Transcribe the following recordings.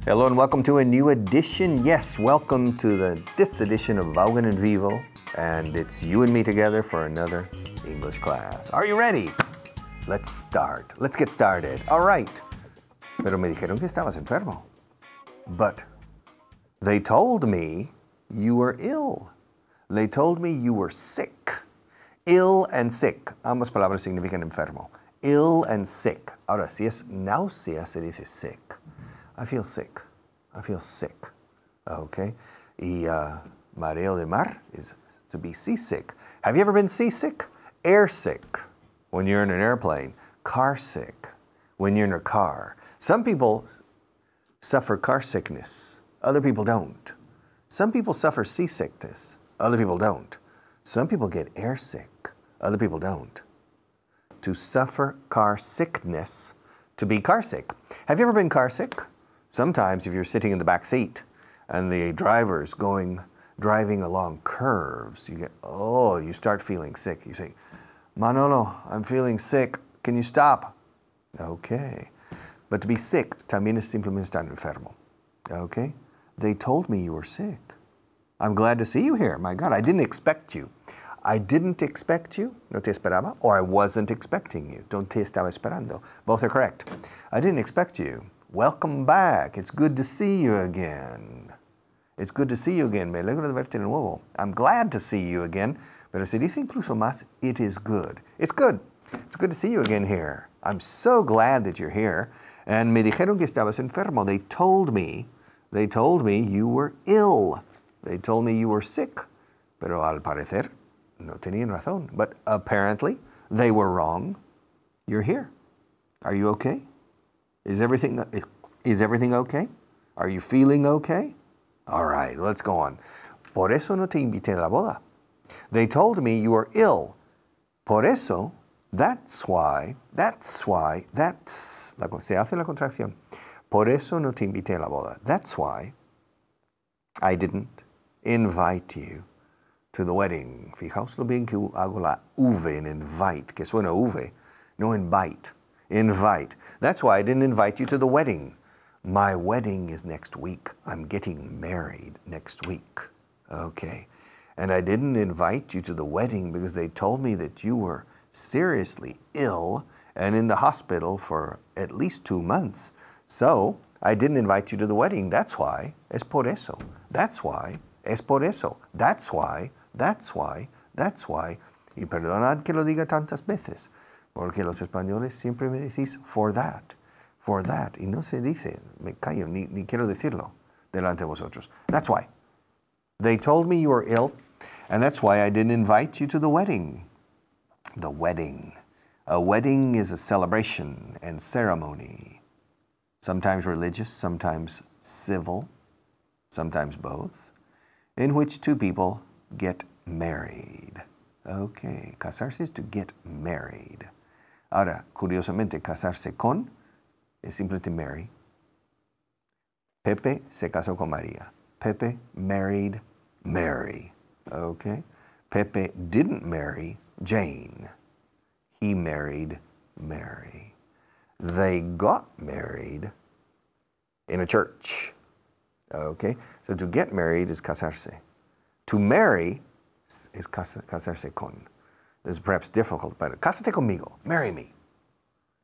Hello and welcome to a new edition. Yes, welcome to this edition of Vaughan and Vivo. And it's you and me together for another English class. Are you ready? Let's start. Let's get started. All right. Pero me dijeron que estabas enfermo. But they told me you were ill. They told me you were sick. Ill and sick. Ambas palabras significan enfermo. Ill and sick. Ahora, si es náusea, se dice sick. I feel sick. I feel sick. Okay? Y mareo de mar is to be seasick. Have you ever been seasick? Air sick when you're in an airplane. Car sick when you're in a car. Some people suffer car sickness. Other people don't. Some people suffer seasickness. Other people don't. Some people get air sick. Other people don't. To suffer car sickness, to be car sick. Have you ever been car sick? Sometimes if you're sitting in the back seat and the driver's driving along curves, you start feeling sick. You say, Manolo, I'm feeling sick. Can you stop? Okay. But to be sick, también es simplemente estar enfermo. Okay? They told me you were sick. I'm glad to see you here. My God, I didn't expect you. I didn't expect you, no te esperaba, or I wasn't expecting you. Don't te estaba esperando. Both are correct. I didn't expect you. Welcome back. It's good to see you again. It's good to see you again. Me alegro de verte de nuevo. I'm glad to see you again. Pero se dice incluso más, it is good. It's good. It's good to see you again here. I'm so glad that you're here. And me dijeron que estabas enfermo. They told me you were ill. They told me you were sick. Pero al parecer, no tenían razón. But apparently, they were wrong. You're here. Are you okay? Is everything okay? Are you feeling okay? All right, let's go on. Por eso no te invité a la boda. They told me you were ill. Por eso, that's why, se hace la contracción. Por eso no te invité a la boda. That's why I didn't invite you to the wedding. Fijaos lo bien que hago la V en invite, que suena V, no invite. Invite. That's why I didn't invite you to the wedding. My wedding is next week. I'm getting married next week. Okay. And I didn't invite you to the wedding because they told me that you were seriously ill and in the hospital for at least 2 months. So I didn't invite you to the wedding. That's why. Es por eso. That's why. Es por eso. That's why. That's why. That's why. Y perdonad que lo diga tantas veces. Porque los españoles siempre me decís for that, y no se dice, me callo, ni quiero decirlo delante de vosotros. That's why. They told me you were ill, and that's why I didn't invite you to the wedding. The wedding. A wedding is a celebration and ceremony. Sometimes religious, sometimes civil, sometimes both, in which two people get married. Okay, casarse is to get married. Ahora, curiosamente, casarse con es simplemente marry. Pepe se casó con María. Pepe married Mary. Okay? Pepe didn't marry Jane. He married Mary. They got married in a church. Okay? So to get married is casarse. To marry is casarse con. This is perhaps difficult, but cásate conmigo. Marry me.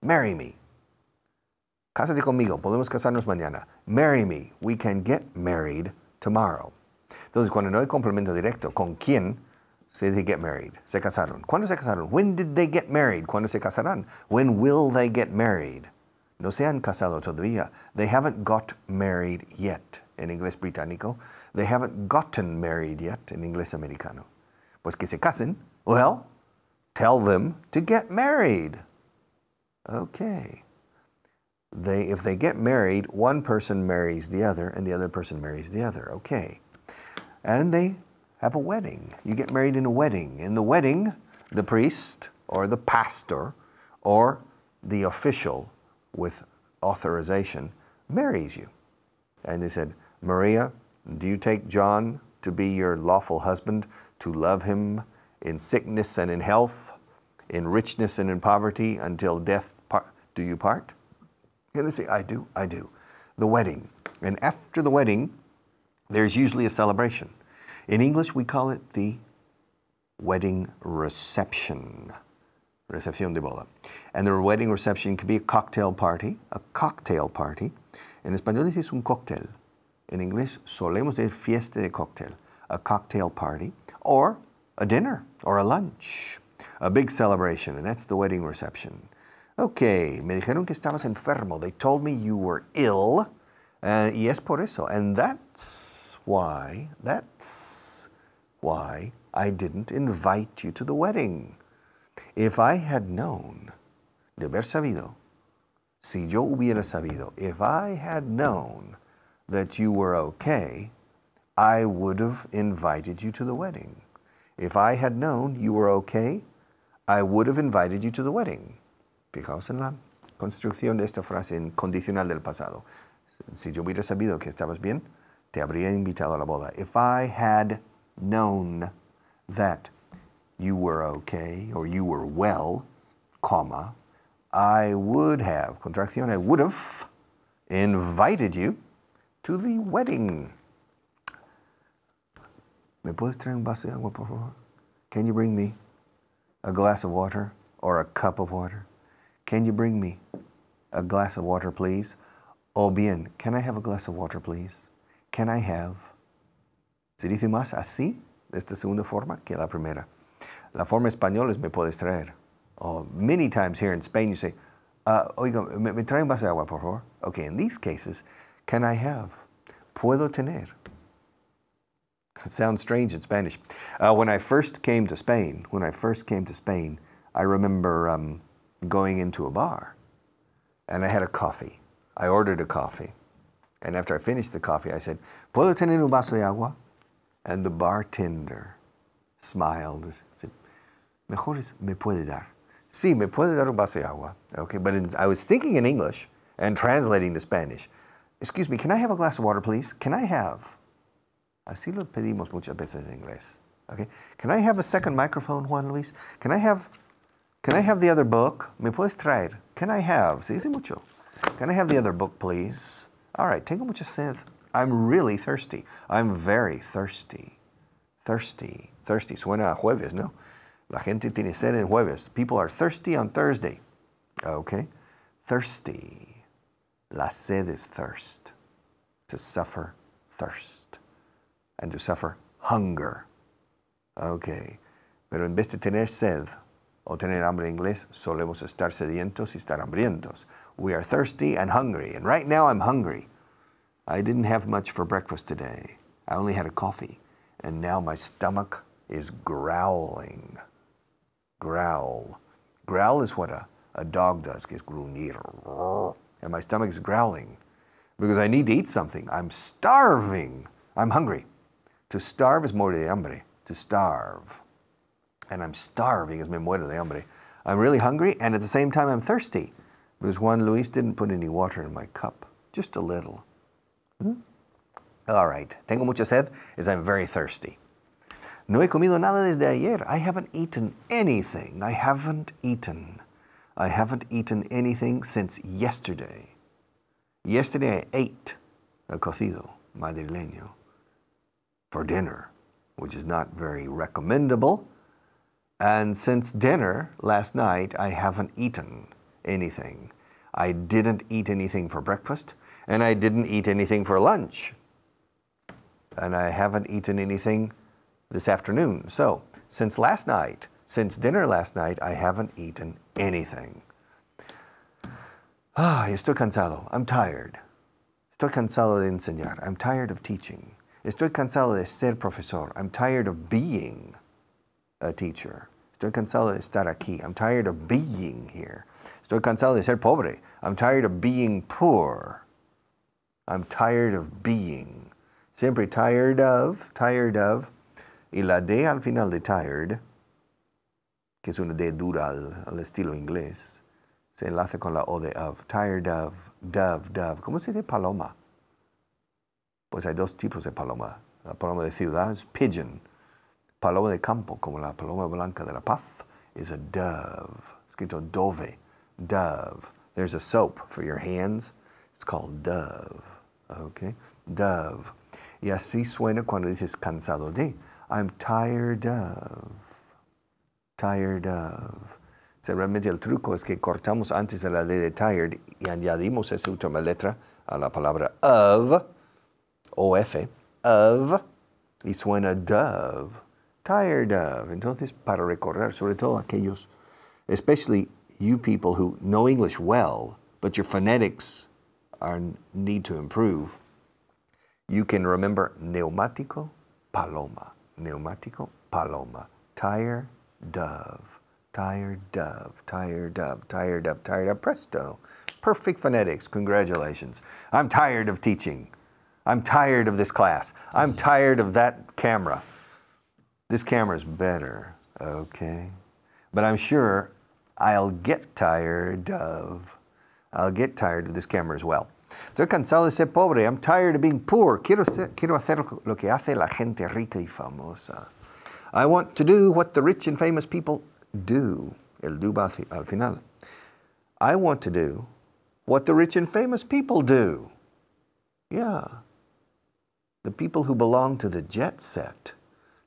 Marry me. Cásate conmigo. Podemos casarnos mañana. Marry me. We can get married tomorrow. Entonces, cuando no hay complemento directo, ¿con quién se dice get married? Se casaron. ¿Cuándo se casaron? When did they get married? ¿Cuándo se casarán? When will they get married? No se han casado todavía. They haven't got married yet en inglés británico. They haven't gotten married yet en inglés americano. Pues que se casen. Well, tell them to get married. Okay. If they get married, one person marries the other and the other person marries the other. Okay. And they have a wedding. You get married in a wedding. In the wedding, the priest or the pastor or the official with authorization marries you. And they said, Maria, do you take John to be your lawful husband, to love him in sickness and in health, in richness and in poverty, until death do you part? And they say, I do. The wedding. And after the wedding, there's usually a celebration. In English, we call it the wedding reception. Recepción de boda. And the wedding reception can be a cocktail party. A cocktail party. En español dices un cóctel. En inglés solemos decir fiesta de cóctel. A cocktail party. Or a dinner. Or a lunch. A big celebration. And that's the wedding reception. Okay, me dijeron que estabas enfermo. They told me you were ill. Y es por eso. And that's why I didn't invite you to the wedding. If I had known, de haber sabido, si yo hubiera sabido, if I had known that you were okay, I would have invited you to the wedding. If I had known you were okay, I would have invited you to the wedding. Fijaos en la construcción de esta frase en condicional del pasado. Si yo hubiera sabido que estabas bien, te habría invitado a la boda. If I had known that you were okay or you were well, comma, I would have, contracción, I would have invited you to the wedding. ¿Me puedes traer un vaso de agua, por favor? Can you bring me a glass of water or a cup of water? Can you bring me a glass of water, please? O bien, can I have a glass of water, please? Can I have? Se dice más así, de esta segunda forma, que la primera. La forma española es me puedes traer. Many times here in Spain you say, oiga, me trae un vaso de agua, por favor. Okay, in these cases, can I have? Puedo tener. It sounds strange in Spanish. When I first came to Spain, I remember going into a bar, and I had a coffee. I ordered a coffee, and after I finished the coffee, I said, ¿Puedo tener un vaso de agua? And the bartender smiled and said, mejor es, me puede dar. Sí, me puede dar un vaso de agua. Okay, but I was thinking in English and translating to Spanish. Excuse me, can I have a glass of water, please? Can I have? Así lo pedimos muchas veces en inglés. Okay, can I have a second microphone, Juan Luis? Can I have the other book? ¿Me puedes traer? Can I have? Se dice mucho. Can I have the other book, please? All right, tengo mucha sed. I'm really thirsty. I'm very thirsty. Thirsty. Suena a jueves, ¿no? La gente tiene sed en jueves. People are thirsty on Thursday. Okay? Thirsty. La sed is thirst. To suffer thirst. And to suffer hunger. Okay. Pero en vez de tener sed o tener hambre en inglés, solemos estar sedientos y estar hambrientos. We are thirsty and hungry. And right now I'm hungry. I didn't have much for breakfast today. I only had a coffee. And now my stomach is growling. Growl. Growl is what a dog does, que es gruñir. And my stomach is growling because I need to eat something. I'm starving. I'm hungry. To starve is morir de hambre. To starve. And I'm starving as me muero de hambre. I'm really hungry, and at the same time I'm thirsty because Juan Luis didn't put any water in my cup. Just a little. All right. Tengo mucha sed is I'm very thirsty. No he comido nada desde ayer. I haven't eaten anything. I haven't eaten anything since yesterday. Yesterday I ate a cocido madrileño for dinner, which is not very recommendable. And since dinner last night, I haven't eaten anything. I didn't eat anything for breakfast, and I didn't eat anything for lunch. And I haven't eaten anything this afternoon. So, since dinner last night, I haven't eaten anything. Estoy cansado. I'm tired. Estoy cansado de enseñar. I'm tired of teaching. Estoy cansado de ser profesor. I'm tired of being a teacher. Estoy cansado de estar aquí. I'm tired of being here. Estoy cansado de ser pobre. I'm tired of being poor. I'm tired of being. Siempre tired of. Y la D al final de tired, que es una D dura al estilo inglés, se enlaza con la O de of. Tired of, dove. ¿Cómo se dice paloma? Pues hay dos tipos de paloma. La paloma de ciudad es pigeon. Paloma de campo, como la paloma blanca de la paz, is a dove. Escrito dove. Dove. There's a soap for your hands. It's called Dove. Okay. Dove. Y así suena cuando dices cansado de. I'm tired of. Tired of. O sea, realmente el truco es que cortamos antes de la D de tired y añadimos esa última letra a la palabra of, O-F, of, y suena dove. Tired of. Entonces, para recordar, sobre todo aquellos, especially you people who know English well, but your phonetics need to improve, you can remember neumático, paloma. Neumático, paloma. Tire, dove. Tired dove, tired dove, tired dove, tired dove. Presto. Perfect phonetics. Congratulations. I'm tired of teaching. I'm tired of this class. I'm tired of that camera. This camera's better, okay? But I'm sure I'll get tired of this camera as well. Estoy cansado de ser pobre. I'm tired of being poor. Quiero hacer lo que hace la gente rica y famosa. I want to do what the rich and famous people do. El do va al final. I want to do what the rich and famous people do. Yeah. The people who belong to the jet set.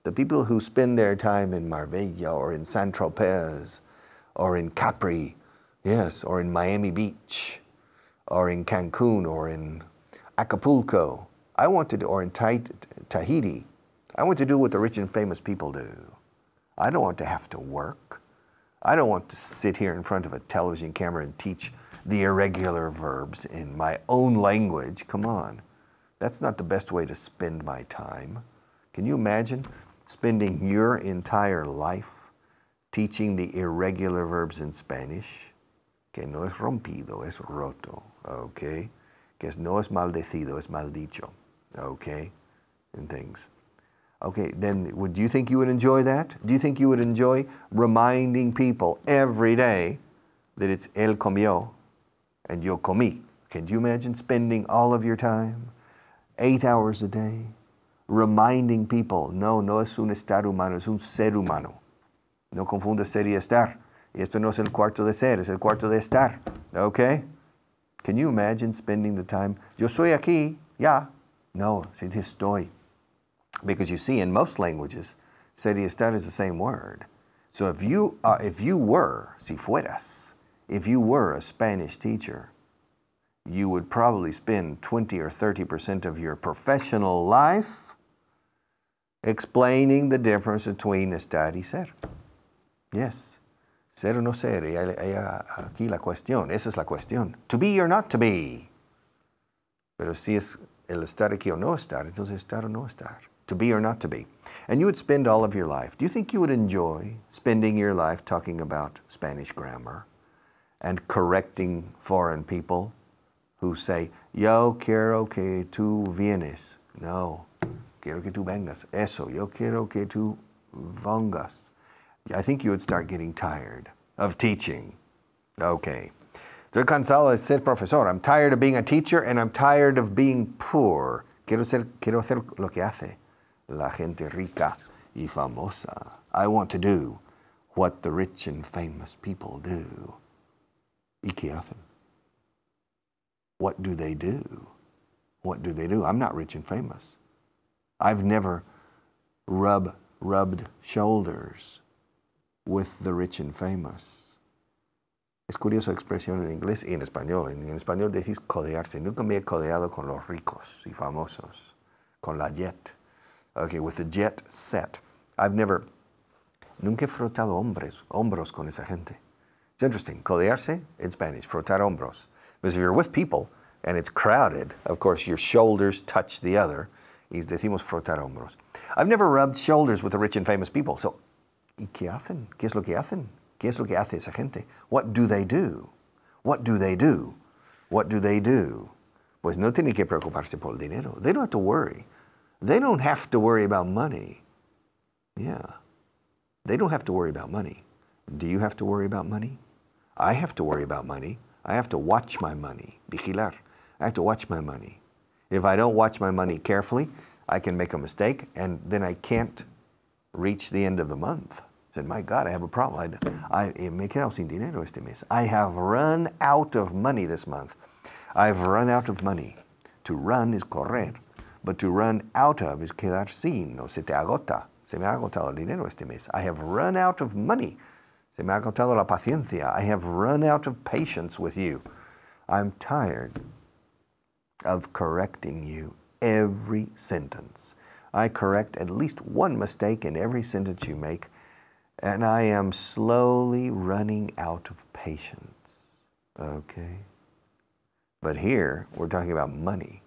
The people who spend their time in Marbella or in Saint-Tropez or in Capri, yes, or in Miami Beach or in Cancun or in Acapulco. I want to do, or in Tahiti. I want to do what the rich and famous people do. I don't want to have to work. I don't want to sit here in front of a television camera and teach the irregular verbs in my own language. Come on. That's not the best way to spend my time. Can you imagine spending your entire life teaching the irregular verbs in Spanish? Que no es rompido, es roto, okay? Que no es maldecido, es maldicho, okay? And things. Okay, then would you think you would enjoy that? Do you think you would enjoy reminding people every day that it's él comió and yo comí? Can you imagine spending all of your time, 8 hours a day, reminding people, no es un estar humano, es un ser humano. No confunda ser y estar. Y esto no es el cuarto de ser, es el cuarto de estar. Okay? Can you imagine spending the time, yo soy aquí, ya. No, si estoy. Because you see, in most languages, ser y estar is the same word. So if you were, si fueras, if you were a Spanish teacher, you would probably spend 20 or 30% of your professional life explaining the difference between estar y ser. Yes. Ser o no ser. Y aquí la cuestión. Esa es la cuestión. To be or not to be. Pero si es el estar aquí o no estar, entonces estar o no estar. To be or not to be. And you would spend all of your life. Do you think you would enjoy spending your life talking about Spanish grammar and correcting foreign people who say, yo quiero que tú vienes? No. Quiero que tú vengas. Eso. Yo quiero que tú vengas. I think you would start getting tired of teaching. Okay. Estoy cansado de ser profesor. I'm tired of being a teacher and I'm tired of being poor. Quiero hacer lo que hace la gente rica y famosa. I want to do what the rich and famous people do. ¿Y qué hacen? What do they do? What do they do? I'm not rich and famous. I've never rubbed shoulders with the rich and famous. Es curiosa expresión en inglés y en español. En español decís codearse. Nunca me he codeado con los ricos y famosos. Con la jet. Okay, with the jet set. Nunca he frotado hombros con esa gente. It's interesting. Codearse in Spanish, frotar hombros. Because if you're with people and it's crowded, of course your shoulders touch the other. Y decimos frotar hombros. I've never rubbed shoulders with the rich and famous people. So, ¿y qué hacen? ¿Qué es lo que hacen? ¿Qué es lo que hace esa gente? What do they do? What do they do? What do they do? Pues no tienen que preocuparse por el dinero. They don't have to worry. They don't have to worry about money. Yeah. They don't have to worry about money. Do you have to worry about money? I have to worry about money. I have to watch my money. Vigilar. I have to watch my money. If I don't watch my money carefully, I can make a mistake and then I can't reach the end of the month. I said, my God, I have a problem. Me he quedado sin dinero este mes. I have run out of money this month. I've run out of money To run is correr, but to run out of is quedar sin, o se te agota. Se me ha agotado el dinero este mes. I have run out of money. Se me ha agotado la paciencia. I have run out of patience with you. I'm tired of correcting you every sentence. I correct at least one mistake in every sentence you make, and I am slowly running out of patience. Okay? But here, we're talking about money.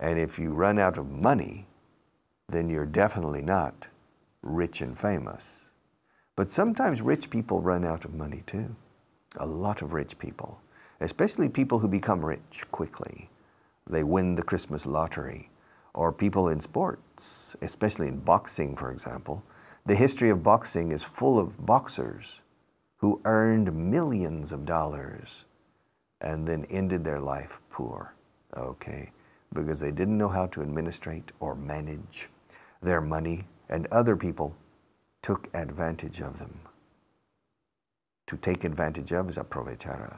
And if you run out of money, then you're definitely not rich and famous. But sometimes rich people run out of money too. A lot of rich people, especially people who become rich quickly. They win the Christmas lottery, or people in sports, especially in boxing, for example. The history of boxing is full of boxers who earned millions of dollars and then ended their life poor, okay? Because they didn't know how to administrate or manage their money, and other people took advantage of them. To take advantage of is aprovecharse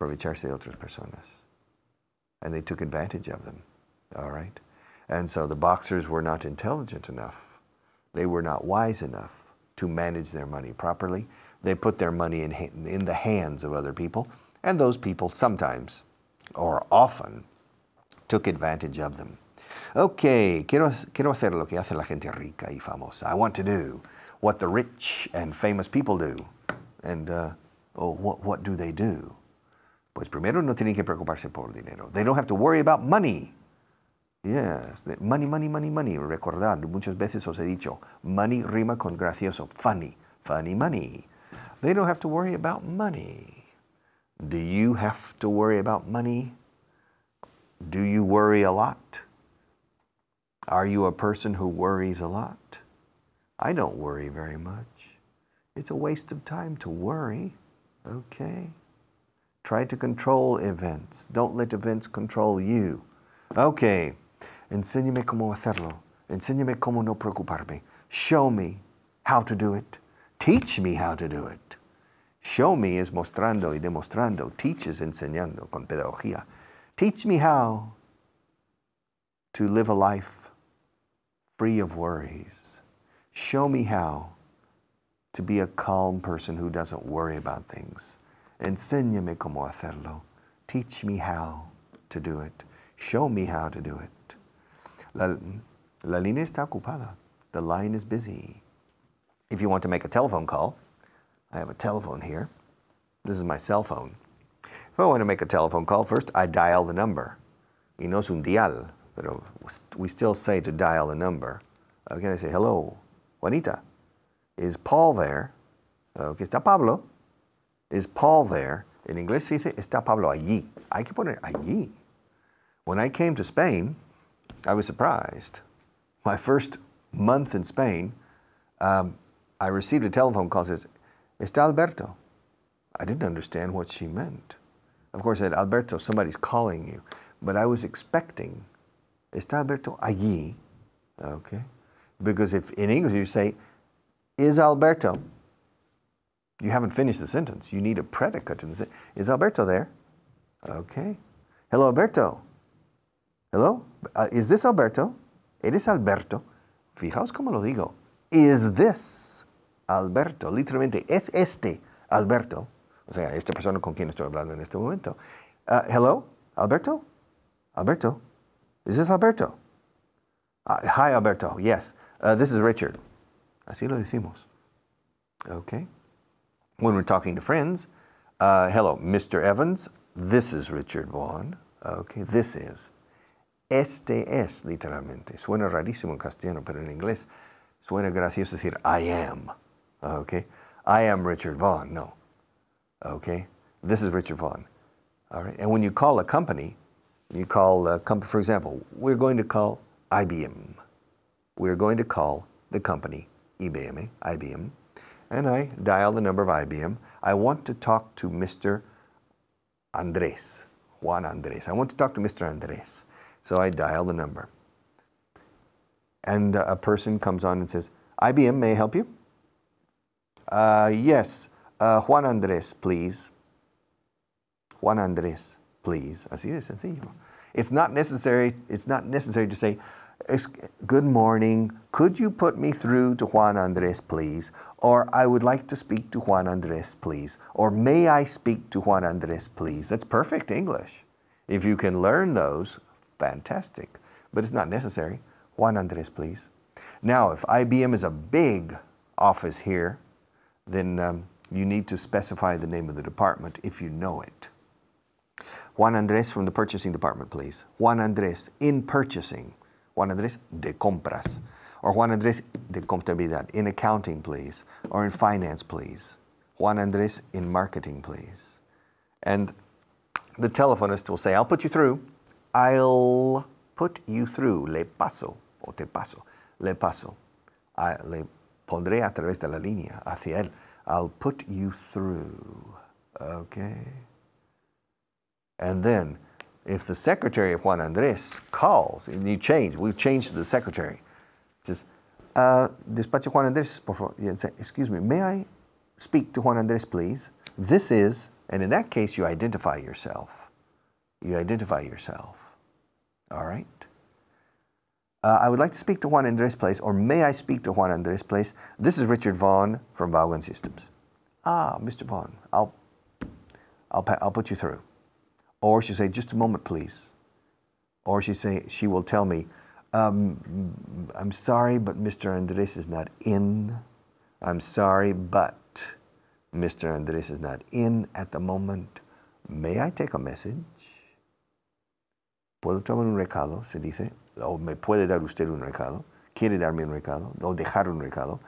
de otras personas. And they took advantage of them, all right? And so the boxers were not intelligent enough. They were not wise enough to manage their money properly. They put their money in the hands of other people, and those people sometimes, or often, took advantage of them. Okay, quiero hacer lo que hace la gente rica y famosa. I want to do what the rich and famous people do. And what do they do? Pues primero no tienen que preocuparse por el dinero. They don't have to worry about money. Yes, money, money, money, money. Recordad, muchas veces os he dicho, money rima con gracioso. Funny, funny money. They don't have to worry about money. Do you have to worry about money? Do you worry a lot? Are you a person who worries a lot? I don't worry very much. It's a waste of time to worry, okay? Try to control events. Don't let events control you. Okay, enséñame cómo hacerlo. Enséñame cómo no preocuparme. Show me how to do it. Teach me how to do it. Show me is mostrando y demostrando. Teach is enseñando con pedagogía. Teach me how to live a life free of worries. Show me how to be a calm person who doesn't worry about things. Enséñame cómo hacerlo. Teach me how to do it. Show me how to do it. La línea está ocupada. The line is busy. If you want to make a telephone call, I have a telephone here. This is my cell phone. If I want to make a telephone call, first I dial the number. Y no es un dial, pero we still say to dial the number. Okay, I say, hello, Juanita. Is Paul there? Okay, ¿está Pablo? Is Paul there? En inglés se dice, está Pablo allí. Hay que poner allí. When I came to Spain, I was surprised. My first month in Spain, I received a telephone call that says, ¿Está Alberto? I didn't understand what she meant. Of course, I said, Alberto, somebody's calling you. But I was expecting, ¿Está Alberto allí? Okay. Because if in English you say, is Alberto? You haven't finished the sentence. You need a predicate. Is Alberto there? Okay. Hello, Alberto. Hello? Is this Alberto? ¿Eres Alberto? Fijaos cómo lo digo. Is this Alberto? Literalmente, es este Alberto. O sea, esta persona con quien estoy hablando en este momento. Hello? Alberto? Alberto? Is this Alberto? Hi, Alberto. Yes. This is Richard. Así lo decimos. Okay. When we're talking to friends, hello, Mr. Evans. This is Richard Vaughn. Okay, this is. Este es, literalmente. Suena rarísimo en castellano, pero en inglés suena gracioso decir I am. Okay? I am Richard Vaughn. No. Okay? This is Richard Vaughn. All right? And when you call a company, for example, we're going to call IBM. We're going to call the company IBM. And I dial the number of IBM. I want to talk to Mr. Andrés, Juan Andrés. I want to talk to Mr. Andrés. So I dial the number. And a person comes on and says, IBM, may I help you? Yes, Juan Andrés, please. Juan Andrés, please. Así de sencillo. It's not necessary to say, good morning, could you put me through to Juan Andres, please? Or I would like to speak to Juan Andres, please. Or may I speak to Juan Andres, please? That's perfect English. If you can learn those, fantastic. But it's not necessary. Juan Andres, please. Now, if IBM is a big office here, then you need to specify the name of the department if you know it. Juan Andres from the purchasing department, please. Juan Andres in purchasing. Juan Andres de compras. Or Juan Andres de contabilidad. In accounting, please. Or in finance, please. Juan Andres in marketing, please. And the telephonist will say, I'll put you through. I'll put you through. Le paso. O te paso. Le paso. Le pondré a través de la línea hacia él. I'll put you through. Okay. And then, if the secretary of Juan Andres calls, and we've changed the secretary. It says, despacho Juan Andres, por favor. Excuse me, may I speak to Juan Andres, please? This is, and in that case, you identify yourself. You identify yourself. All right? I would like to speak to Juan Andres, please, or may I speak to Juan Andres, please? This is Richard Vaughn from Vaughan Systems. Mr. Vaughn, I'll put you through. Or she'll say, just a moment, please. Or she will tell me, I'm sorry, but Mr. Andres is not in. I'm sorry, but Mr. Andres is not in at the moment. May I take a message? ¿Puedo tomar un recado? Se dice. O me puede dar usted un recado. ¿Quiere darme un recado? O dejar un recado.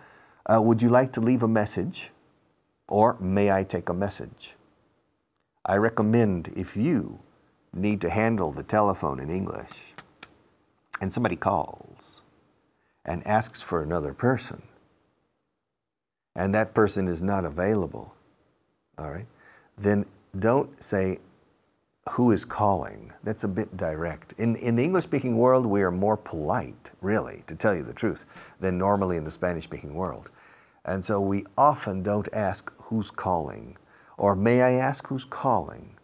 Would you like to leave a message? Or may I take a message? I recommend if you need to handle the telephone in English and somebody calls and asks for another person and that person is not available, all right, then don't say who is calling. That's a bit direct. In the English-speaking world, we are more polite, really, to tell you the truth, than normally in the Spanish-speaking world. And so we often don't ask who's calling. Or may I ask who's calling?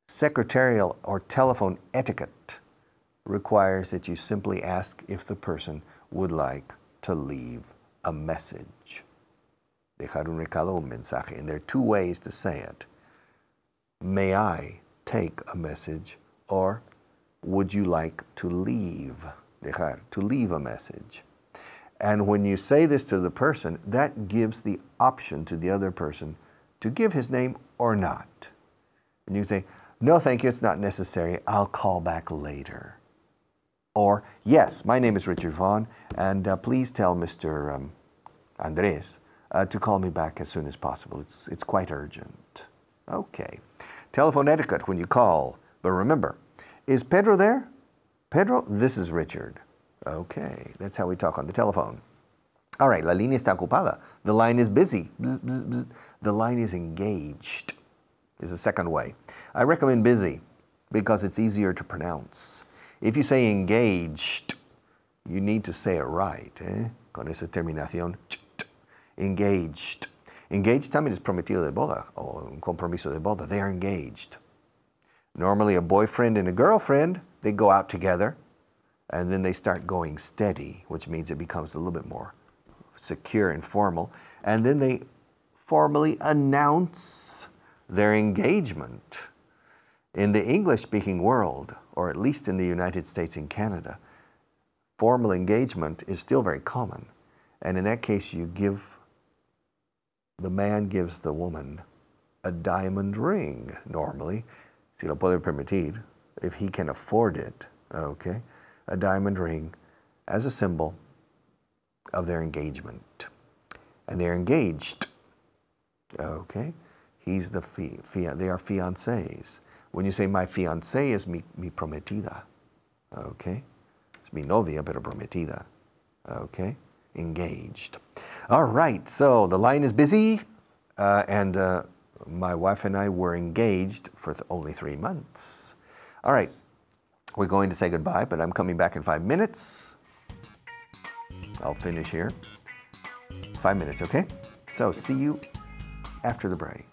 Secretarial or telephone etiquette requires that you simply ask if the person would like to leave a message. Dejar un recado, un mensaje. And there are two ways to say it. May I take a message? Or would you like to leave? Dejar, to leave a message. And when you say this to the person, that gives the option to the other person to give his name or not. And you say, no, thank you, it's not necessary. I'll call back later. Or, yes, my name is Richard Vaughn, and please tell Mr. Andres to call me back as soon as possible. It's quite urgent. Okay. Telephone etiquette when you call. But remember, is Pedro there? Pedro, this is Richard. Okay, that's how we talk on the telephone. All right, la línea está ocupada. The line is busy. Bzz, bzz, bzz. The line is engaged, is the second way. I recommend busy because it's easier to pronounce. If you say engaged, you need to say it right. Con esa terminación, engaged. Engaged también es prometido de boda, o un compromiso de boda. They are engaged. Normally a boyfriend and a girlfriend, they go out together, and then they start going steady, which means it becomes a little bit more secure and formal. And then they formally announce their engagement. In the English-speaking world, or at least in the United States and Canada, formal engagement is still very common. And in that case, the man gives the woman a diamond ring, normally, si lo puede permitir, if he can afford it, okay, a diamond ring as a symbol of their engagement. And they're engaged, okay? He's the they are fiancés. When you say my fiancé is mi prometida, okay? It's mi novia, pero prometida, okay? Engaged. All right, so the line is busy, and my wife and I were engaged for only 3 months. All right, we're going to say goodbye, but I'm coming back in 5 minutes. I'll finish here. 5 minutes, okay? So see you after the break.